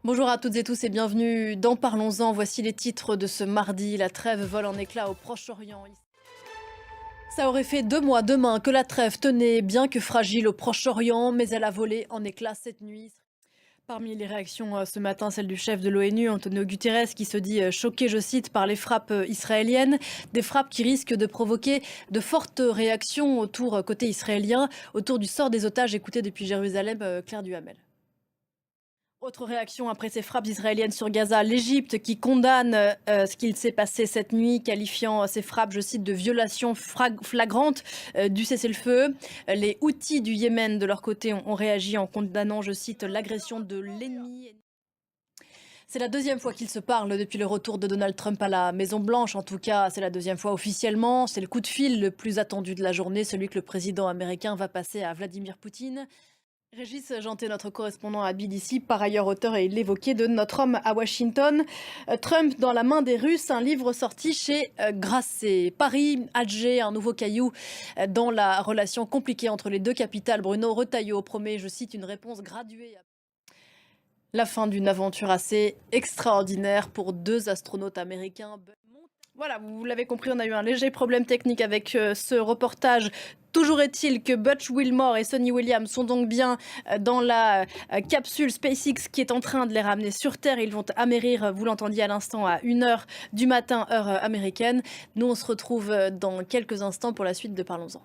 Bonjour à toutes et tous et bienvenue dans Parlons-en. Voici les titres de ce mardi. La trêve vole en éclats au Proche-Orient. Ça aurait fait 2 mois demain que la trêve tenait, bien que fragile au Proche-Orient, mais elle a volé en éclats cette nuit. Parmi les réactions ce matin, celle du chef de l'ONU, Antonio Guterres, qui se dit choqué, je cite, par les frappes israéliennes. Des frappes qui risquent de provoquer de fortes réactions côté israélien, autour du sort des otages. Écoutez depuis Jérusalem, Claire Duhamel. Autre réaction après ces frappes israéliennes sur Gaza, l'Égypte qui condamne ce qu'il s'est passé cette nuit, qualifiant ces frappes, je cite, de violations flagrantes du cessez-le-feu. Les Houthis du Yémen, de leur côté, ont réagi en condamnant, je cite, l'agression de l'ennemi. C'est la deuxième fois qu'ils se parlent depuis le retour de Donald Trump à la Maison-Blanche. En tout cas, c'est la deuxième fois officiellement. C'est le coup de fil le plus attendu de la journée, celui que le président américain va passer à Vladimir Poutine. Régis Janté, notre correspondant à BBC, par ailleurs auteur, et il l'évoquait, de Notre homme à Washington. Trump dans la main des Russes, un livre sorti chez Grasset. Paris, Alger, un nouveau caillou dans la relation compliquée entre les deux capitales. Bruno Retailleau promet, je cite, une réponse graduée. La fin d'une aventure assez extraordinaire pour deux astronautes américains. Voilà, vous l'avez compris, on a eu un léger problème technique avec ce reportage. Toujours est-il que Butch Wilmore et Sonny Williams sont donc bien dans la capsule SpaceX qui est en train de les ramener sur Terre. Ils vont amérir, vous l'entendiez à l'instant, à 1h du matin, heure américaine. Nous, on se retrouve dans quelques instants pour la suite de Parlons-en.